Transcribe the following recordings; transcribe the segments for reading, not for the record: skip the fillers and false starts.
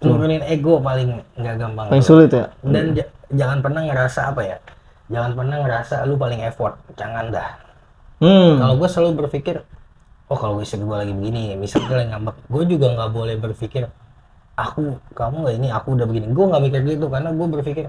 nurunin ego paling nggak gampang Paling tuh. sulit ya. Dan jangan pernah ngerasa apa ya, jangan pernah ngerasa lu paling effort, jangan dah. Kalau gue selalu berpikir, oh kalau istri gue lagi begini, misalnya dia lagi ngambek, gue juga nggak boleh berpikir kamu nggak ini, aku udah begini. Gue nggak mikir gitu, karena gue berpikir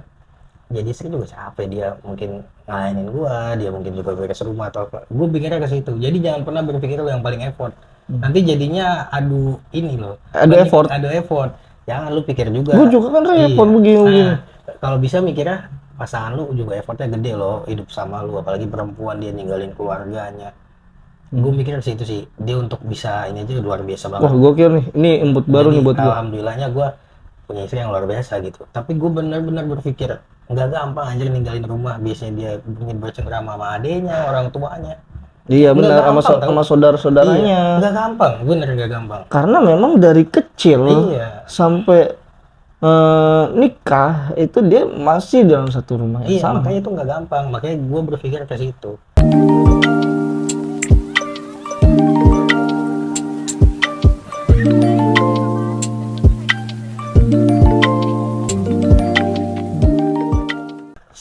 jadi istri juga capek, dia mungkin ngelayanin gue, dia mungkin juga beres rumah atau apa. Gue pikirnya ke situ. Jadi jangan pernah berpikir lo yang paling effort, nanti jadinya adu ini loh, adu effort. Jangan lu pikir juga. Gue juga kan repot begini. Nah, kalau bisa mikirnya pasangan lu juga effortnya gede loh, hidup sama lu, apalagi perempuan, dia ninggalin keluarganya. Gue mikir ke situ sih, dia untuk bisa ini aja luar biasa banget. Wah, gokil nih. Ini input baru Jadi, nih buat gue. alhamdulillahnya gue punya istri yang luar biasa gitu. Tapi gue benar-benar berpikir nggak gampang anjir ninggalin rumah. Biasanya dia ingin bercengkrama sama adenya, orang tuanya. Iya Nggak benar, gampang, sama saudara-saudaranya. Iya, nggak gampang, bener nggak gampang. Karena memang dari kecil Iya. sampai nikah itu dia masih dalam satu rumah yang Iya, sama. makanya itu nggak gampang. Makanya gue berpikir ke situ.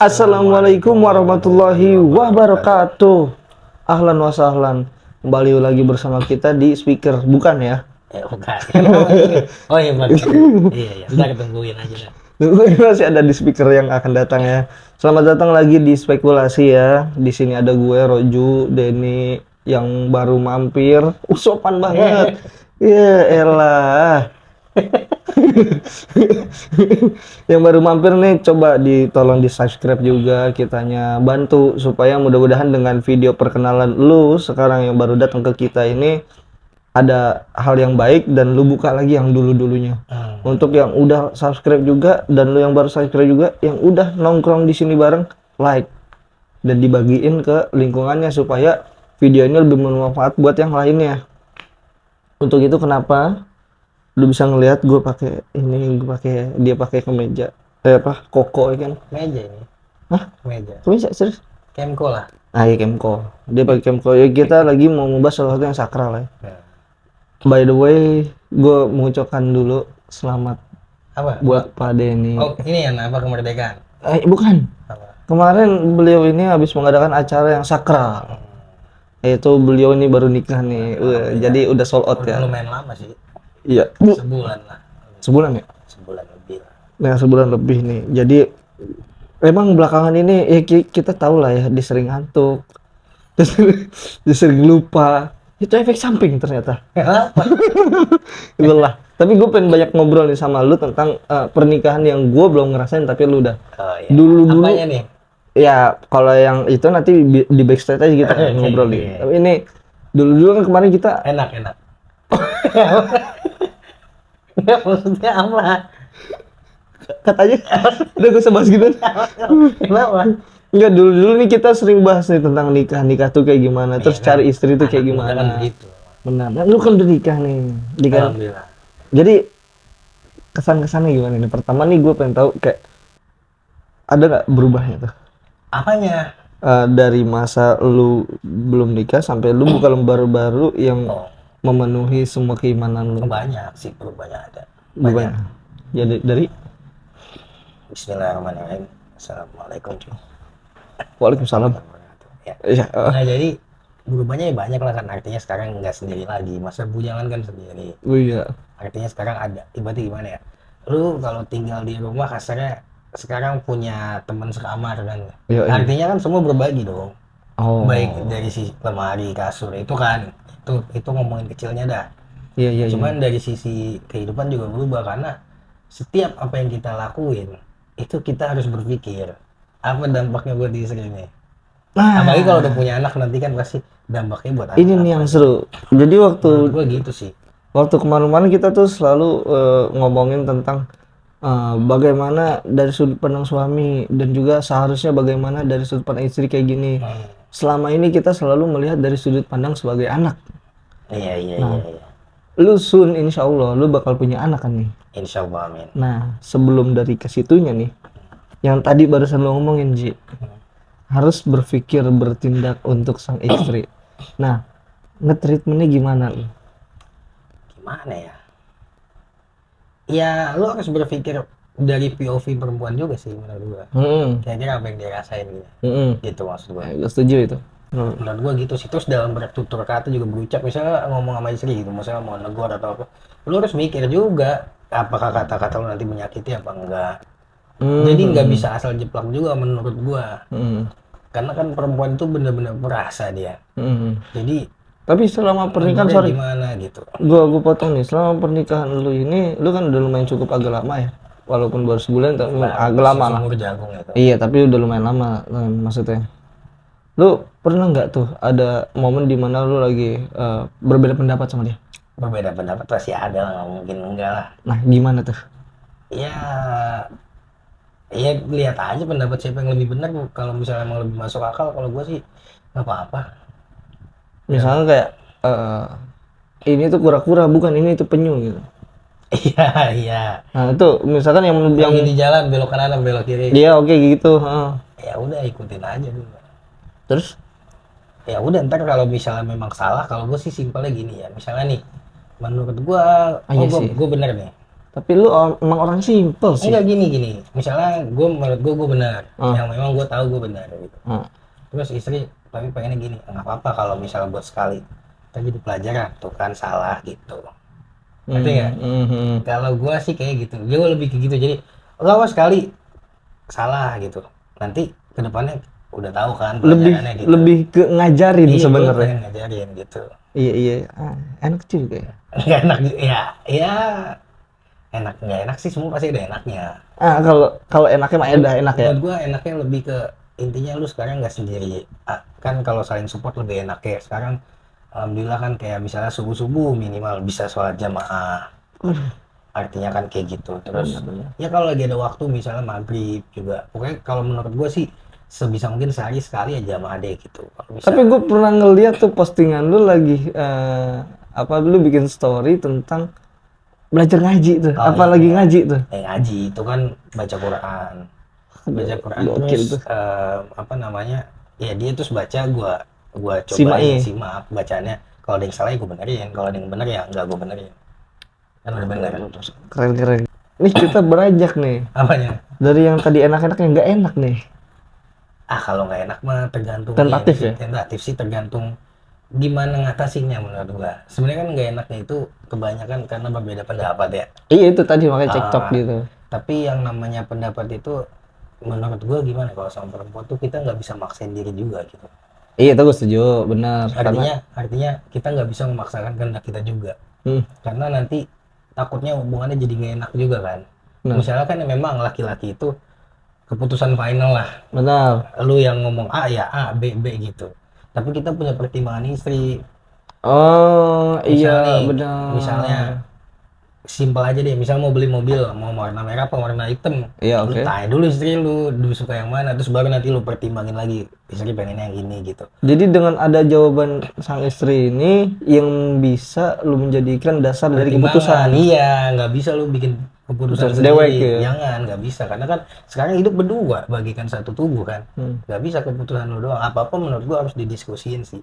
Assalamualaikum warahmatullahi wabarakatuh. Ahlan wa sahlan. Kembali lagi bersama kita di speaker, bukan ya? Bukan. Oh iya, benar. Iya, ntar tungguin aja dah. Masih ada di speaker yang akan datang ya. Selamat datang lagi di spekulasi ya. Di sini ada gue Roju, Denny yang baru mampir. Sopan banget. Ya elah. Yang baru mampir nih, coba tolong di subscribe juga, kitanya bantu supaya mudah-mudahan dengan video perkenalan lu sekarang yang baru datang ke kita ini ada hal yang baik dan lu buka lagi yang dulu-dulunya. Untuk yang udah subscribe juga dan lu yang baru subscribe juga, yang udah nongkrong di sini bareng, like dan dibagiin ke lingkungannya supaya video ini lebih bermanfaat buat yang lainnya. Untuk itu kenapa lu bisa ngelihat gue pakai ini, dia pakai kemeja koko kan Meja ini. Hah? Meja serius Kemko lah. iya Kemko, dia pakai Kemko ya. Kita lagi mau membahas sesuatu yang sakral ya. By the way, gue mengucapkan dulu selamat Apa buat Pak Denny. Oh, ini yang apa, kemerdekaan? Bukan, Apa? kemarin beliau ini habis mengadakan acara yang sakral, yaitu beliau ini baru nikah nih. Jadi udah sold out ya. Lumayan lama sih. Iya, Sebulan lah. sebulan ya. Sebulan lebih lah. Nah, sebulan lebih nih. Jadi emang belakangan ini ya kita tahu lah ya, dia sering ngantuk, dia sering lupa. Itu efek samping ternyata. Lelah. Tapi gue pengen banyak ngobrol nih sama lu tentang pernikahan yang gue belum ngerasain tapi lu udah. Oh, iya. Dulu. Apanya nih? Ya, kalau yang itu nanti di backstage aja kita ngobrol nih. Tapi ini dulu kan kemarin kita Enak. Enggak, maksudnya apa? katanya udah gue bahas gitu. Kenapa? Enggak, dulu nih kita sering bahas nih tentang nikah tuh kayak gimana, terus cari istri tuh kayak gimana. Kan begitu. Benar. Nah, lu kan udah nikah nih. Alhamdulillah. Jadi kesan-kesannya gimana nih? Pertama nih gue pengen tahu kayak ada nggak berubahnya tuh? Apanya? Dari masa lu belum nikah sampai lu buka lembar baru yang memenuhi semua keimanan lu. Banyak sih perubahannya ada. Banyak. Ya dari Bismillahirrahmanirrahim. Assalamualaikum. Waalaikumsalam. Ya. Nah, jadi berubahnya ya banyak lah kan, artinya sekarang nggak sendiri lagi. Masa bujangan kan sendiri. Oh iya. Artinya sekarang ada, ibaratnya gimana ya? Lu kalau tinggal di rumah kasarnya sekarang punya teman sekamar kan. Iya. Artinya kan semua berbagi dong. Oh. Baik dari sisi lemari, kasur itu kan. Itu ngomongin kecilnya dah. Iya. Cuman dari sisi kehidupan juga berubah, karena setiap apa yang kita lakuin itu kita harus berpikir apa dampaknya buat diri sendiri. Apalagi kalau udah punya anak nanti kan pasti dampaknya buat anak. Ini nih yang seru. Jadi waktu gue gitu sih. Waktu kemarin-kemarin kita tuh selalu ngomongin tentang bagaimana dari sudut pandang suami dan juga seharusnya bagaimana dari sudut pandang istri kayak gini. Selama ini kita selalu melihat dari sudut pandang sebagai anak. Iya. Lu soon insya Allah lu bakal punya anak kan nih. Insya Allah, amin. Nah, sebelum dari ke situnya nih, yang tadi barusan lu ngomongin Ji, harus berpikir bertindak untuk sang istri. Nah, nge-treatmentnya gimana lu? Gimana ya? Ya lu harus berpikir dari POV perempuan juga sih menurut gua. Kira-kira apa yang dia rasain gitu. Gitu maksud gua. Gue setuju itu. Menurut gua gitu sih. Terus dalam bertutur kata juga berucap, misalnya ngomong sama istri gitu, misalnya mau negor atau apa, lu harus mikir juga apakah kata-kata lu nanti menyakiti apa enggak. Jadi nggak bisa asal jeplak juga menurut gua. Karena kan perempuan itu benar-benar merasa dia. Jadi tapi selama pernikahan, sorry, gimana gitu. gua potong nih. Selama pernikahan lu ini, lu kan udah lumayan cukup agak lama ya. Walaupun baru sebulan, tapi agak lama lah. Sumur jagung itu. Iya, tapi udah lumayan lama maksudnya. Lu pernah nggak tuh ada momen dimana lu lagi berbeda pendapat sama dia? Berbeda pendapat pasti ada lah, nggak mungkin enggak lah. Nah, gimana tuh? Ya, ya lihat aja pendapat siapa yang lebih benar. Kalau misalnya emang lebih masuk akal, kalau gua sih nggak apa-apa. Misalnya kayak ini tuh kura-kura, bukan ini itu penyu gitu. Iya, iya. Nah, itu misalkan yang Lagi di jalan belok kanan belok kiri. Iya, oke gitu. Ya udah ikutin aja dulu. Terus? Ya udah, ntar kalau misalnya memang salah, kalau gue sih simpelnya gini ya. Misalnya nih, menurut gue, iya sih. gue bener nih. Tapi lu emang orang simpel sih. Enggak, gini. Misalnya menurut gue benar. Yang memang gue tahu gue benar gitu. Terus istri tapi pengennya gini, nggak apa-apa kalau misalnya buat sekali. Kita jadi pelajaran, tuh kan salah gitu. Ngerti nggak? Kalau gue sih kayak gitu. Gue lebih kayak gitu. Jadi, nggak sekali salah gitu. Nanti kedepannya udah tahu kan pelajarannya gitu. Lebih ke ngajarin sebenarnya. Ngajarin gitu. Iya. Enak juga ya. Nggak enak ya enak nggak enak sih, semua pasti ada enaknya. Kalau enaknya mah enak ya. Menurut gua enaknya lebih ke intinya lu sekarang nggak sendiri. Kan kalau saling support lebih enak ya. Sekarang alhamdulillah kan kayak misalnya subuh minimal bisa sholat jamaah. Artinya kan kayak gitu. Terus ya kalau lagi ada waktu misalnya maghrib juga. Pokoknya kalau menurut gua sih sebisa mungkin sehari sekali aja sama adek gitu. Tapi gue pernah ngeliat tuh postingan lu lagi lu bikin story tentang belajar ngaji tuh. Lagi ngaji tuh? Ngaji itu kan baca Quran. Baca Quran terus ya dia terus baca, gua coba simak bacanya. Kalau ada yang salah ya gue benerin, kalau ada yang bener ya enggak gue benerin. Kan udah bener. Keren. Nih kita beranjak nih. Apanya? Dari yang tadi enak-enak yang nggak enak nih. Kalau nggak enak mah tergantung. Tentatif ya? Tentatif sih, tergantung gimana ngatasinya menurut gua. Sebenarnya kan nggak enaknya itu kebanyakan karena berbeda pendapat ya. Iya itu tadi makanya cekcok gitu. Tapi yang namanya pendapat itu menurut gua gimana, kalau sama perempuan tuh kita nggak bisa maksain diri juga gitu. Iya itu gue setuju, benar. Artinya kita nggak bisa memaksakan kehendak kita juga. Karena nanti takutnya hubungannya jadi nggak enak juga kan. Misalnya kan memang laki-laki itu keputusan final lah. Benar. Lu yang ngomong A ya A, B gitu. Tapi kita punya pertimbangan istri. Iya benar. Misalnya simpel aja deh, misal mau beli mobil, mau warna merah apa warna hitam. Iya, lu tanya dulu istri lu suka yang mana, terus baru nanti lu pertimbangin lagi istri pengennya yang ini gitu. Jadi dengan ada jawaban sang istri ini yang bisa lu menjadikan dasar dari keputusan. Iya, nggak bisa lu bikin keputusan sendiri. Jangan, nggak bisa, karena kan sekarang hidup berdua, bagikan satu tubuh kan. Nggak bisa keputusan lu doang. Apa-apa menurut gua harus didiskusiin sih.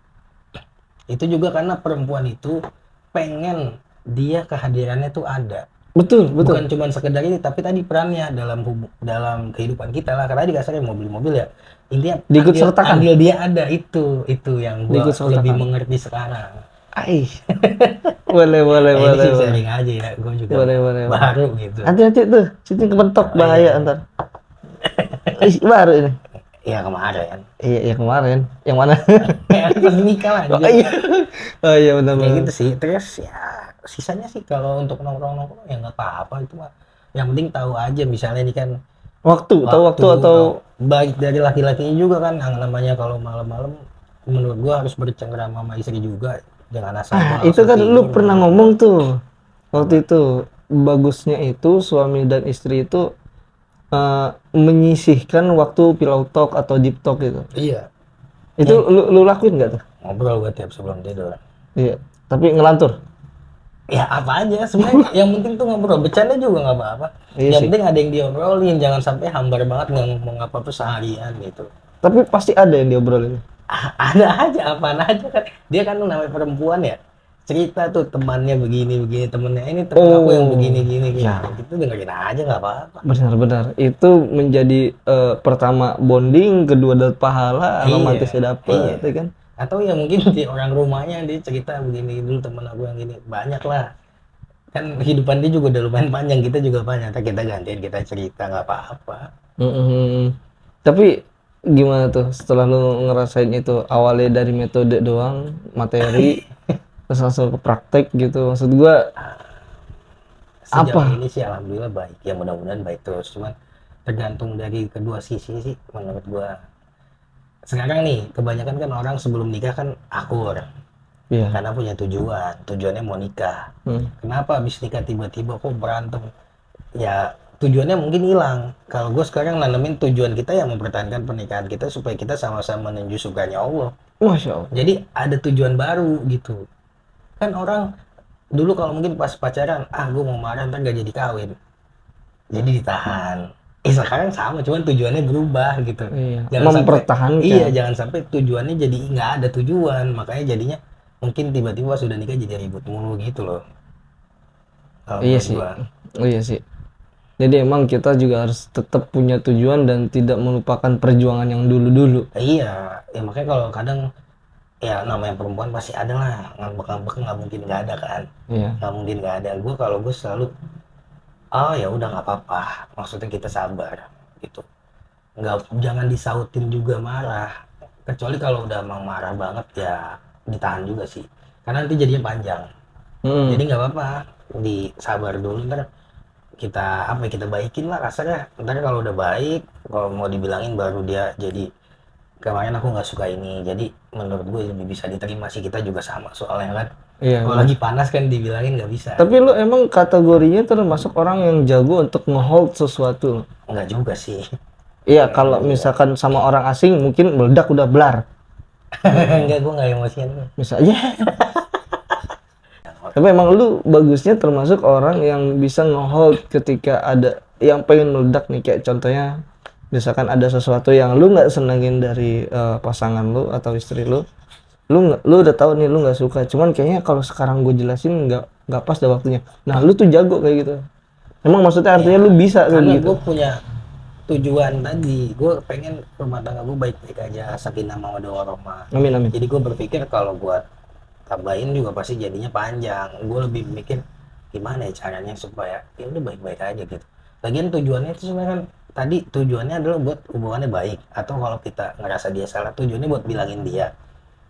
Itu juga karena perempuan itu pengen dia kehadirannya tuh ada. Betul. Bukan cuma sekedar ini, tapi tadi perannya dalam kehidupan kita lah. Karena kasarnya mau beli mobil ya, intinya andil dia ada, itu yang gua lebih mengerti sekarang. boleh. Ini sih sharing aja ya, gua juga boleh. Baru gitu. Hati-hati tuh, cicing kepentok bahaya ntar. Baru ini. Iya kemarin. Iya kemarin. Yang mana? Pas nikah lah. Iya benar. Kayak gitu sih. Terus ya sisanya sih kalau untuk nongkrong ya nggak apa-apa itu mah. Yang penting tahu aja, misalnya ini kan waktu atau baik dari laki-lakinya juga kan, yang namanya kalau malam-malam menurut gua harus bercengkrama sama istri juga, jangan asal. Itu kan lu pernah ngomong tuh waktu itu, bagusnya itu suami dan istri itu menyisihkan waktu pillow talk atau deep talk gitu. Iya. Itu lu lakuin nggak tuh? Ngobrol gua tiap sebelum tidur. Iya. Tapi ngelantur? Ya apa aja sebenarnya. Yang penting tuh ngobrol, bercanda juga nggak apa-apa. Yang penting ada yang diobrolin, jangan sampai hambar banget nggak ngomong apa-apa seharian gitu. Tapi pasti ada yang diobrolin. Ada aja, apaan aja kan. Dia kan namanya perempuan ya. cerita tuh temannya begini temennya ini temen aku yang begini ya. Itu dengerin aja nggak apa-apa. Benar-benar itu menjadi pertama bonding, kedua dapat pahala, romantisnya dapet, ya kan? Atau ya mungkin di orang rumahnya dia cerita begini dulu temen aku yang gini, banyak lah kan kehidupan dia juga udah lumayan panjang, kita juga banyak, kita gantiin, kita cerita nggak apa-apa. Tapi gimana tuh setelah lu ngerasain itu, awalnya dari metode doang, materi terus langsung ke praktek gitu, maksud gua sejauh ini sih alhamdulillah baik ya, mudah-mudahan baik terus, cuman tergantung dari kedua sisi sih menurut gua. Sekarang nih kebanyakan kan orang sebelum nikah kan akur, karena punya tujuannya mau nikah. Kenapa abis nikah tiba-tiba kok berantem? Ya tujuannya mungkin hilang. Kalau gue sekarang nanemin tujuan kita yang mempertahankan pernikahan kita supaya kita sama-sama menuju surganya Allah. Masya Allah. Jadi ada tujuan baru gitu. Kan orang dulu kalau mungkin pas pacaran, gue mau marah ntar gak jadi kawin, jadi ditahan. Sekarang sama, cuman tujuannya berubah gitu. Jangan mempertahankan. Jangan sampai tujuannya jadi nggak ada tujuan, makanya jadinya mungkin tiba-tiba sudah nikah jadi ribut mulu gitu loh. Iya sih. Jadi emang kita juga harus tetap punya tujuan dan tidak melupakan perjuangan yang dulu-dulu. Iya, ya makanya kalau kadang ya namanya perempuan pasti ada lah ngambek-ngambek, nggak mungkin nggak ada kan. Nggak mungkin nggak ada. Kalau gue selalu ya udah nggak apa-apa, maksudnya kita sabar gitu, jangan disautin juga marah, kecuali kalau udah emang marah banget ya ditahan juga sih, karena nanti jadinya panjang. Jadi nggak apa-apa, disabar dulu, ntar kita kita baikin lah rasanya, ntar kalau udah baik, kalau mau dibilangin baru dia jadi kemarin aku nggak suka ini, jadi menurut gue lebih bisa diterima sih, kita juga sama soalnya kan. Kalau lagi panas kan dibilangin nggak bisa. Tapi lu emang kategorinya termasuk orang yang jago untuk nge-hold sesuatu? Enggak juga sih. Iya, kalau misalkan sama orang asing mungkin meledak udah blar. Enggak, gue nggak emosian. Misalnya. Tapi emang lu bagusnya termasuk orang yang bisa nge-hold ketika ada yang pengen meledak nih, kayak contohnya misalkan ada sesuatu yang lu nggak senengin dari pasangan lu atau istri lu. Lu udah tahu nih lu nggak suka, cuman kayaknya kalau sekarang gue jelasin nggak pas dah waktunya. Nah lu tuh jago kayak gitu. Emang maksudnya artinya lu bisa kayak gitu. Gue punya tujuan tadi, gue pengen rumah tangga gue baik-baik aja, sakinah mawaddah warahmah. Amin. Jadi gue berpikir kalau buat tambahin juga pasti jadinya panjang. Gue lebih mikir gimana ya caranya supaya ya udah baik-baik aja gitu. Lagian tujuannya itu sebenarnya kan tadi tujuannya adalah buat hubungannya baik, atau kalau kita ngerasa dia salah tujuannya buat bilangin dia,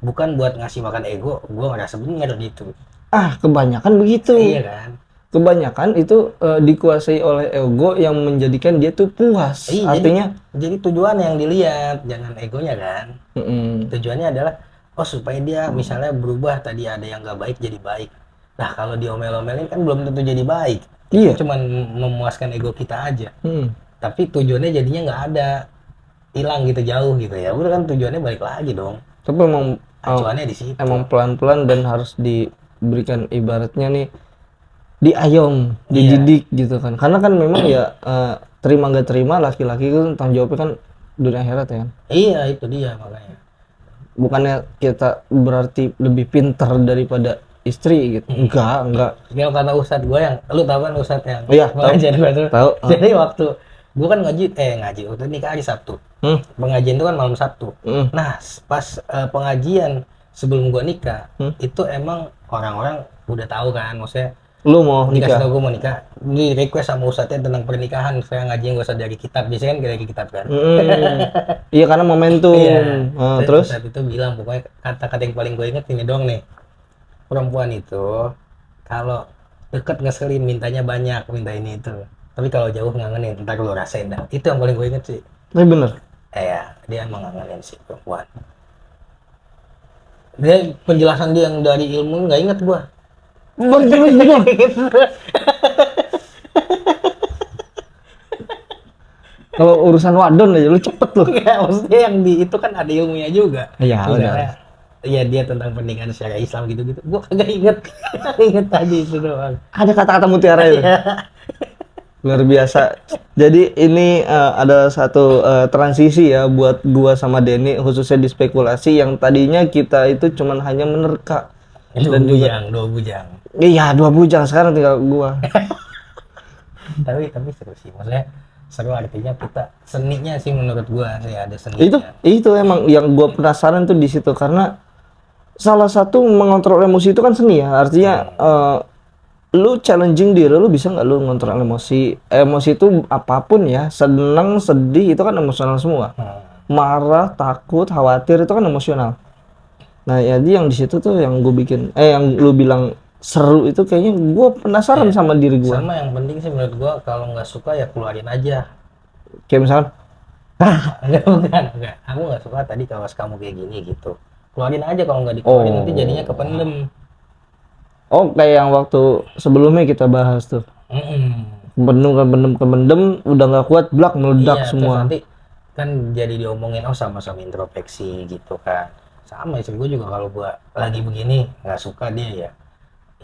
bukan buat ngasih makan ego. Gue ngerasa bener gitu. Kebanyakan begitu. Iya kan. Kebanyakan itu dikuasai oleh ego yang menjadikan dia tuh puas. Artinya jadi tujuan yang dilihat, jangan egonya kan. Tujuannya adalah supaya dia misalnya berubah, tadi ada yang nggak baik jadi baik. Nah kalau diomel-omelin kan belum tentu jadi baik. Iya. Cuman memuaskan ego kita aja. Tapi tujuannya jadinya nggak ada, hilang gitu, jauh gitu ya. Udah kan tujuannya balik lagi dong. Tapi emang acuannya di situ. Emang pelan-pelan dan harus diberikan ibaratnya nih diayom, dididik gitu kan. Karena kan memang ya terima nggak terima laki-laki itu tanggung jawabnya kan dunia akhirat ya kan. Iya itu dia makanya. Bukannya kita berarti lebih pintar daripada istri gitu. Enggak. Ini kata ustadz gue yang, lu tahu kan ustadz yang mengajar gue tuh. Tahu. Jadi waktu gue kan ngaji waktu nikah hari Sabtu. Pengajian itu kan malam Sabtu. Nah pas pengajian sebelum gue nikah itu emang orang-orang udah tahu kan, maksudnya lu mau nikah, gue mau nikah, di request sama ustadznya tentang pernikahan. Saya ngaji yang gue usah dari kitab, biasanya kan dari kitab kan. Iya karena momentum. Terus ustadz itu bilang pokoknya kata-kata yang paling gue inget ini doang nih, perempuan itu kalau deket ngeselin mintanya banyak, minta ini itu, tapi kalau jauh ngangenin, ntar lo rasain dah. Itu yang paling gue inget sih. Tapi bener. Dia emang ngangenin si perempuan. Dia penjelasan dia yang dari ilmu nggak inget gue. Kalau urusan wadon aja lu cepet lu. Enggak, maksudnya yang di itu kan ada ilmunya juga. Iya benar. Iya dia tentang pernikahan secara Islam gitu-gitu. Gua kagak inget. Inget tadi itu doang. Ada kata-kata mutiara itu. Luar biasa. Jadi ini ada satu transisi ya buat gua sama Denny, khususnya di spekulasi yang tadinya kita itu cuman hanya menerka. Itu Dan juga dua bujang. iya 2 bujang sekarang tinggal gua. Tapi seru sih, maksudnya seru artinya kita seninya sih menurut gua sih ada Itu seninya. itu emang yang gua penasaran tuh di situ karena salah satu mengontrol emosi itu kan seni ya. Artinya lu challenging diri lu bisa nggak lu ngontrol emosi. Emosi itu apapun ya, seneng, sedih itu kan emosional semua. Marah, takut, khawatir itu kan emosional. Nah, jadi yang di situ tuh yang gue bikin yang lu bilang seru itu kayaknya gue penasaran Iya. sama diri gue. Sama yang penting sih menurut gua kalau nggak suka ya keluarin aja. Kayak misalkan, Enggak, bukan, enggak. Aku nggak suka tadi kawas kamu kayak gini gitu. Keluarin aja, kalau nggak dikeluarin nanti jadinya kependem. oh kayak yang waktu sebelumnya kita bahas tuh. Mm-mm. Kependem, udah nggak kuat, blak meledak Iya, terus semua. nanti kan jadi diomongin, oh sama-sama introspeksi gitu kan. Sama istri gue juga kalau gue lagi begini nggak suka dia ya,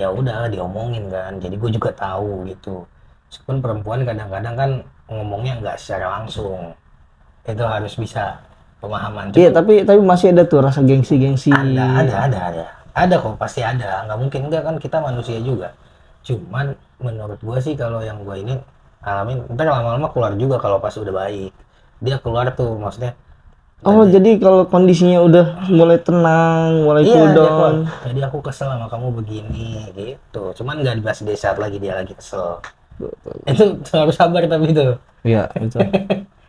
ya udah diomongin kan. Jadi gue juga tahu gitu. Meskipun perempuan kadang-kadang kan ngomongnya nggak secara langsung, itu harus bisa pemahaman. Iya, Cuman tapi masih ada tuh rasa gengsi-gengsi. ada kok, pasti ada. Nggak mungkin enggak, kan kita manusia juga. Cuman menurut gue sih kalau yang gue ini alamin, ntar lama-lama keluar juga kalau pas udah baik. Dia keluar tuh, maksudnya Oh, jadi kalau kondisinya udah mulai tenang, mulai iya cool dia keluar. down. Jadi aku kesel sama kamu begini gitu. Cuman nggak dibahas di saat lagi dia lagi kesel. Itu harus sabar tapi itu. Iya, betul.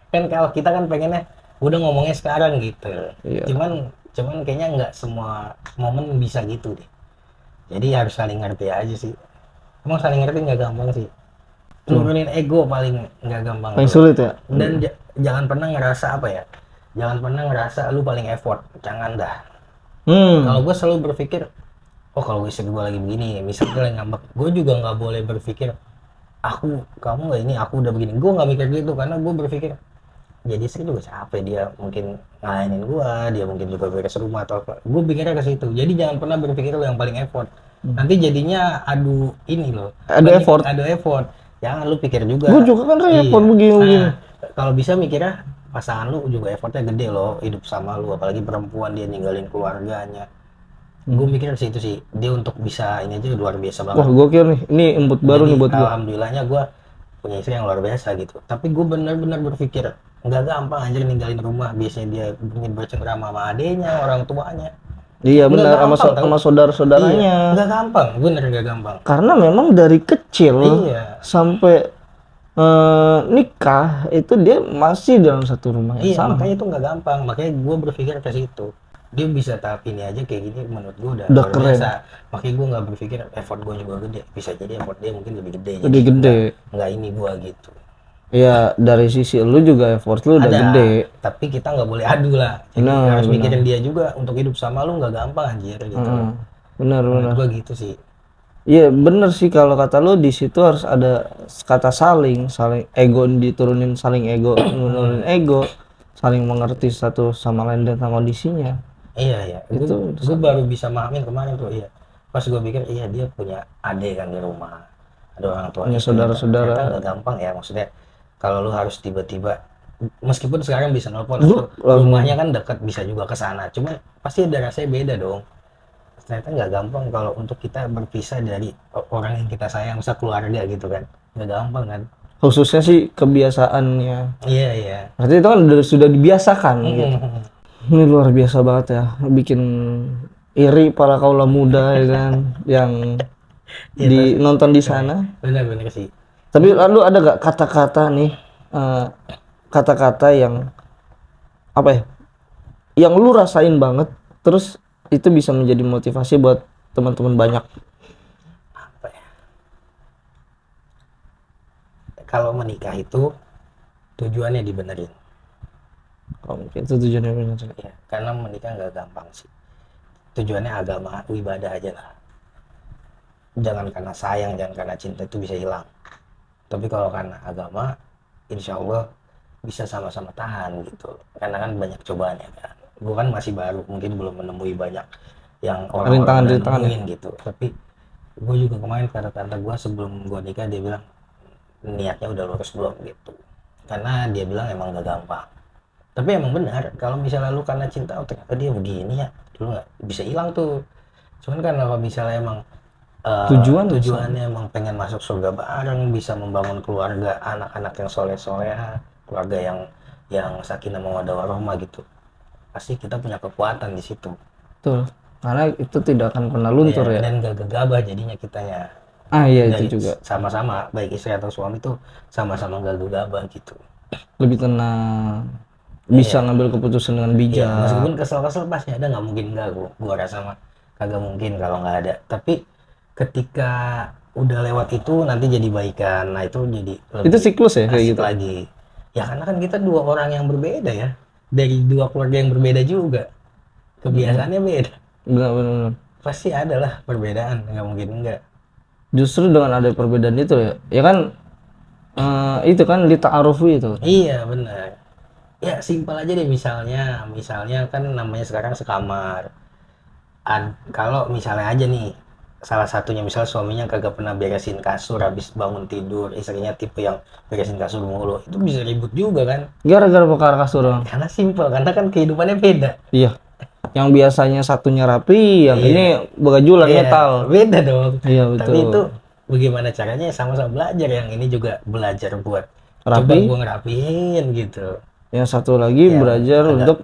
Kan kalau kita kan pengennya udah ngomongnya sekarang gitu. Iya. Cuman kayaknya nggak semua momen bisa gitu deh. Jadi harus saling ngerti aja sih. Emang saling ngerti nggak gampang sih. Nurunin ego paling nggak gampang Paling tuh. sulit ya. Dan jangan pernah ngerasa apa ya. Jangan pernah ngerasa lu paling effort. Jangan dah. Kalau gue selalu berpikir, oh kalau istri gue lagi begini, misalnya dia lagi ngambek, gue juga nggak boleh berpikir, kamu nggak ini, aku udah begini. Gue nggak mikir gitu, karena gue berpikir, jadi istri juga capek, dia mungkin ngelayanin gue, dia mungkin juga beres rumah atau apa. Gue pikirnya ke situ. Jadi jangan pernah berpikir lo yang paling effort. Nanti jadinya adu ini loh. Adu effort. Jangan lu pikir juga. Gue juga kan repot begini-begini. Nah, kalau bisa mikirnya pasangan lu juga effortnya gede loh, hidup sama lu, apalagi perempuan, dia ninggalin keluarganya. Gue mikir ke situ sih, dia untuk bisa ini aja luar biasa banget. Wah, gokil nih. Ini input baru Jadi, nih buat gue. alhamdulillahnya gue punya istri yang luar biasa gitu. Tapi gue benar-benar berpikir nggak gampang anjir ninggalin rumah. Biasanya dia bercengkrama sama adenya, orang tuanya. Iya Nggak benar, gampang, sama saudara-saudaranya. Iya, nggak gampang, bener nggak gampang. Karena memang dari kecil Iya. sampai nikah itu dia masih dalam satu rumah yang Iya, sama. makanya itu nggak gampang. Makanya gue berpikir ke situ. Dia bisa tahap ini aja kayak gini, menurut gue udah luar keren. biasa. Makanya gue nggak berpikir effort gue juga gede. Bisa jadi effort dia mungkin lebih gede. Lebih Jadi gede. Nggak ini gue gitu. Iya, dari sisi lu juga effort lu udah Ada, gede. tapi kita nggak boleh adu lah. Jadi harus mikirin dia juga, untuk hidup sama lu nggak gampang anjir gitu. Benar. Menurut gue gitu sih. Iya bener sih, kalau kata lu di situ harus ada kata saling ego diturunin, saling ego nurunin ego, saling mengerti satu sama lain tentang kondisinya. Iya. Gue baru bisa mahamin kemarin tuh, iya. Pas gue pikir, iya dia punya adik kan di rumah, ada orang tuanya, saudara-saudara. Ternyata nggak gampang ya, maksudnya kalau lu harus tiba-tiba, meskipun sekarang bisa nelpon atau rumahnya kan dekat, bisa juga ke sana, cuma pasti ada rasanya beda dong. Ternyata nggak gampang kalau untuk kita berpisah dari orang yang kita sayang, misal keluarga gitu kan, nggak gampang kan. Khususnya sih kebiasaannya. Iya. Berarti itu kan sudah dibiasakan gitu. Ini luar biasa banget ya, bikin iri para kaula muda ya kan yang nonton di sana. Bener sih. Tapi lalu ada gak kata-kata nih, kata-kata yang apa ya, yang lu rasain banget, terus itu bisa menjadi motivasi buat teman-teman banyak? Apa ya? Kalau menikah itu tujuannya dibenerin. Kalau mungkin itu tujuannya benar. Ya, karena menikah nggak gampang sih. Tujuannya agama, ibadah aja lah. Jangan karena sayang, jangan karena cinta, itu bisa hilang. Tapi kalau karena agama, insya Allah bisa sama-sama tahan gitu. Karena kan banyak cobaan ya kan. Gue kan masih baru, mungkin belum menemui banyak yang orang-orang nemuin gitu. Tapi gue juga kemarin kata tante gue sebelum gue nikah, dia bilang niatnya udah lurus belum gitu. Karena dia bilang emang gak gampang. Tapi emang benar, kalau misalnya lu karena cinta, oh ternyata dia begini ya, lu nggak bisa hilang tuh. Cuman kan kalau misalnya emang tujuannya emang pengen masuk surga bareng, bisa membangun keluarga, anak-anak yang soleh-soleha, keluarga yang sakinah mawaddah warahmah gitu, pasti kita punya kekuatan di situ. Betul. Karena itu tidak akan pernah luntur ya. Dan gak gegabah jadinya kitanya. Iya Dari itu juga. sama-sama baik istri atau suami tuh sama-sama gak gegabah gitu. Lebih tenang. Bisa ngambil keputusan dengan bijak. Iya, meskipun kesel-kesel pasti ada, nggak mungkin nggak, gua rasa mah kagak mungkin kalau nggak ada. Tapi ketika udah lewat itu nanti jadi baikan, nah itu jadi Itu siklus ya kayak asik gitu. lagi. Ya karena kan kita dua orang yang berbeda ya, dari dua keluarga yang berbeda juga, kebiasaannya beda. Benar-benar. Pasti ada lah perbedaan, nggak mungkin enggak. Justru dengan ada perbedaan itu ya kan itu kan li ta'arufu itu. Iya benar. Ya simpel aja deh, misalnya kan namanya sekarang sekamar. Kalau misalnya aja nih salah satunya misal suaminya kagak pernah beresin kasur habis bangun tidur, istrinya tipe yang beresin kasur mulu, itu bisa ribut juga kan, Gara-gara perkara kasur. karena simpel, karena kan kehidupannya beda. Iya. Yang biasanya satunya rapi, yang ini begajulan Iya, metal. beda dong. Iya betul. Tapi itu bagaimana caranya, sama-sama belajar, yang ini juga belajar buat Rapi. coba gua ngerapiin gitu. Yang satu lagi Yang belajar agak- untuk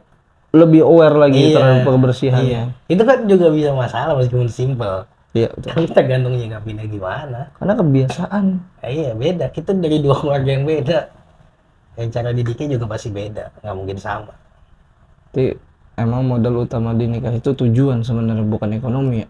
lebih aware lagi Iya, terhadap kebersihannya. iya. Itu kan juga bisa masalah meskipun simpel. Iya betul. Kan tergantung nyikapinnya gimana. Karena kebiasaan. Iya beda, kita dari dua keluarga yang beda, yang cara didiknya juga pasti beda, nggak mungkin sama. Jadi emang modal utama di nikah itu tujuan sebenarnya, bukan ekonomi ya.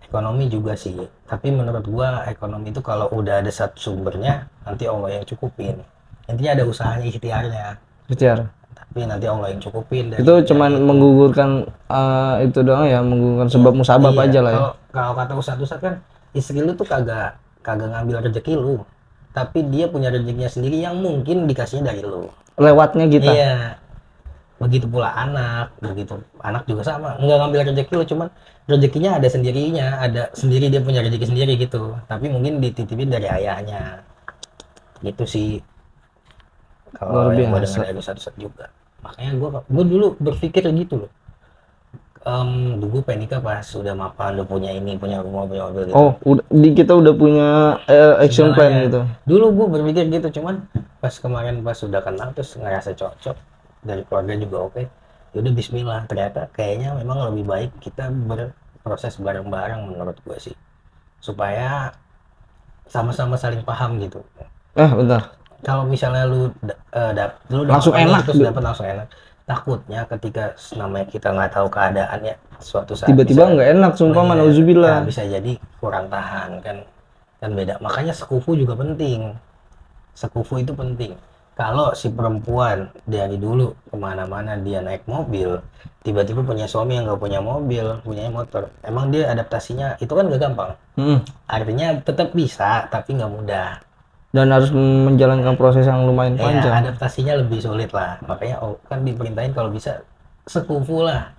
Ekonomi juga sih, tapi menurut gua ekonomi itu kalau udah ada satu sumbernya, nanti Allah yang cukupin. Intinya ada usahanya, ikhtiarnya, Ikhtiar. tapi nanti Allah yang cukupin. Itu cuman menggugurkan itu doang ya, menggugurkan sebab musabab Iya, aja lah ya. kalau kata ustadz kan, istri lu tuh kagak kagak ngambil rezeki lu, tapi dia punya rezekinya sendiri yang mungkin dikasihnya dari lu. Lewatnya kita. Iya, begitu pula begitu anak juga sama, nggak ngambil rezeki lo, cuman rezekinya ada sendirinya, ada sendiri, dia punya rezeki sendiri gitu, tapi mungkin dititipin dari ayahnya gitu sih, kalau Luar yang gue biasa. dengar dari satu-satu juga. Makanya gue dulu berpikir gitu loh, dulu pengen nikah pas udah mapan, udah punya ini, punya rumah, punya mobil gitu. Oh, kita udah punya action plan Segalanya. gitu. Dulu gue berpikir gitu, cuman pas kemarin pas sudah kenal terus ngerasa cocok, dari keluarga juga oke, yaudah bismillah. Ternyata kayaknya memang lebih baik kita berproses bareng-bareng menurut gue sih, supaya sama-sama saling paham gitu. Bentar. Kalau misalnya lu lu Langsung enak terus gitu. dapat langsung enak, takutnya ketika namanya kita nggak tahu keadaannya, suatu saat Tiba-tiba bisa- nggak enak, sumpah Iya, nauzubillah. bisa jadi kurang tahan kan beda. Makanya sekufu juga penting, sekufu itu penting. Kalau si perempuan dari dulu kemana-mana dia naik mobil, tiba-tiba punya suami yang nggak punya mobil, punya motor, emang dia adaptasinya itu kan gak gampang. Artinya tetap bisa, tapi nggak mudah. Dan harus menjalankan proses yang lumayan Ya, panjang. adaptasinya lebih sulit lah. Makanya kan diperintahin kalau bisa sekufu lah.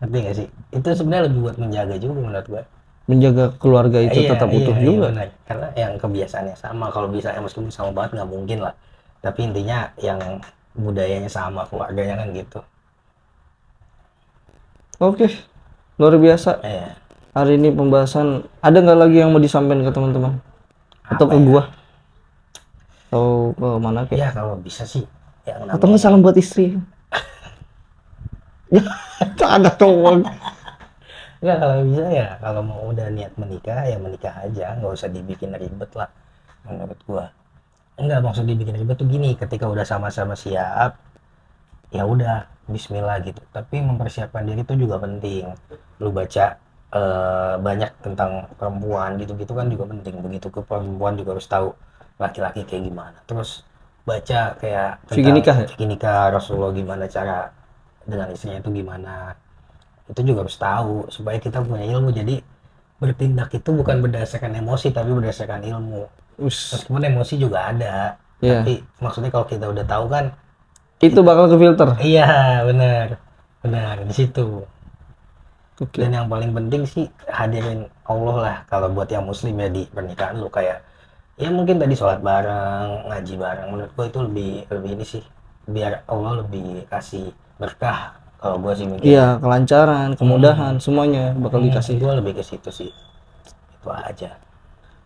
Ngerti nggak sih? Itu sebenarnya lebih buat menjaga juga menurut gua. Menjaga keluarga itu tetap utuh juga. Benar. Karena yang kebiasaannya sama, kalau bisa meskipun sama banget nggak mungkin lah. Tapi intinya yang budayanya sama, keluarganya kan gitu. Oke, luar biasa. Iya. Hari ini pembahasan, ada nggak lagi yang mau disampaikan ke teman-teman? Atau ke gua? Atau ke mana kayak? Ya kalau bisa sih. Yang Atau nggak salam buat istri? Ya, ada cowok. Enggak, kalau bisa ya, kalau mau udah niat menikah ya menikah aja, nggak usah dibikin ribet lah menurut gua. Enggak, maksud dibikin ribet tuh gini, ketika udah sama-sama siap, ya udah bismillah gitu. Tapi mempersiapkan diri itu juga penting. Lu baca banyak tentang perempuan gitu-gitu kan juga penting. Begitu ke perempuan juga harus tahu laki-laki kayak gimana. Terus baca kayak Fikih nikah ya? fikih nikah Rasulullah, gimana cara dengan istrinya itu gimana. Itu juga harus tahu supaya kita punya ilmu. Jadi bertindak itu bukan berdasarkan emosi tapi berdasarkan ilmu. Meskipun emosi juga ada, Iya. tapi maksudnya kalau kita udah tahu kan, Itu bakal ke filter. iya benar di situ. Oke. Dan yang paling penting sih hadirin Allah lah kalau buat yang muslim ya di pernikahan lu, kayak ya mungkin tadi sholat bareng, ngaji bareng, menurut gua itu lebih ini sih, biar Allah lebih kasih berkah Kalau gue sih mikir. Iya, kelancaran, kemudahan, semuanya bakal dikasih. Gue lebih ke situ sih. Itu aja.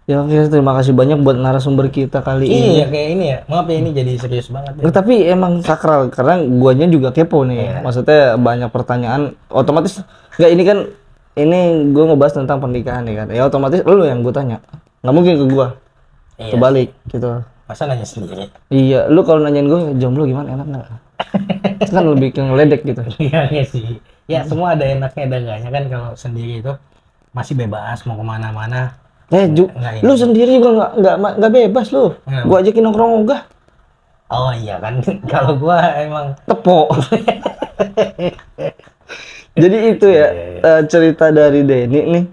Ya oke, terima kasih banyak buat narasumber kita kali ini. Iya kayak ini ya. Maaf ya ini jadi serius banget ya. Tapi emang sakral karena guanya juga kepo nih. Iya. Maksudnya banyak pertanyaan otomatis nggak ini kan ini gue ngebahas tentang pernikahan nih kan. Ya otomatis lu yang gue tanya. Nggak mungkin ke gua. Iya. Kebalik gitu. Masa nanya sendiri? Iya, lu kalau nanyain gue jomblo gimana enak nggak? Itu kan lebih ke ngeledek gitu. Iya sih. Ya semua ada enaknya ada enggaknya kan kalau sendiri itu masih bebas mau kemana-mana. Lu sendiri juga nggak bebas lu. Kenapa? Gua ajakin nongkrong ogah. Oh iya kan kalau gua emang Tepok. Jadi itu ya cerita dari Denny nih.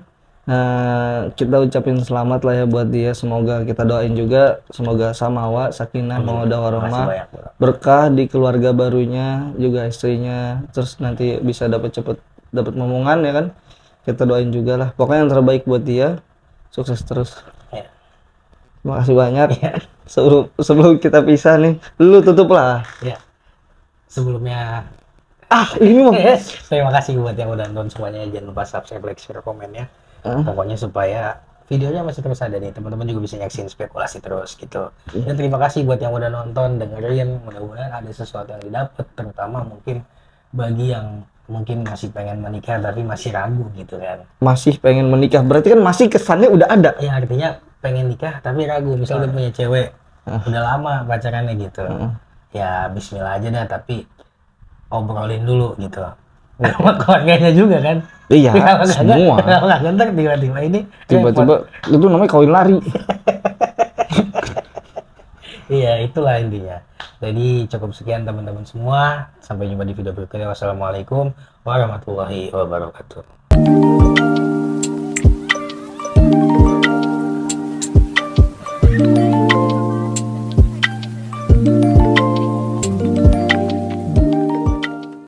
Kita ucapin selamat lah ya buat dia. Semoga kita doain juga semoga samawa, sakinah, mawaddah warahmah, berkah di keluarga barunya juga istrinya. Terus nanti bisa dapat momongan ya kan. Kita doain juga lah. Pokoknya yang terbaik buat dia. Sukses terus. Ya. Terima kasih banyak. Ya. Sebelum kita pisah nih, lu tutup lah. Ya. Sebelumnya Ini mah. terima kasih buat yang udah nonton semuanya. Jangan lupa subscribe, like, share, komennya. Pokoknya supaya videonya masih terus ada nih. Teman-teman juga bisa nyaksiin spekulasi terus gitu. Dan terima kasih buat yang udah nonton, dengerin. Mudah-mudahan ada sesuatu yang didapat, terutama mungkin bagi yang mungkin masih pengen menikah tapi masih ragu gitu kan. Masih pengen menikah, berarti kan masih kesannya udah ada. Ya artinya pengen nikah tapi ragu. Misal udah punya cewek, udah lama pacarannya gitu. Ya bismillah aja dah, tapi obrolin dulu gitu. Sama keluarganya juga kan. Iya, semua. Nggak gentar tiba-tiba ini. Tiba-tiba itu namanya kawin lari. Iya, itulah intinya. Jadi cukup sekian teman-teman semua. Sampai jumpa di video berikutnya. Wassalamualaikum warahmatullahi wabarakatuh.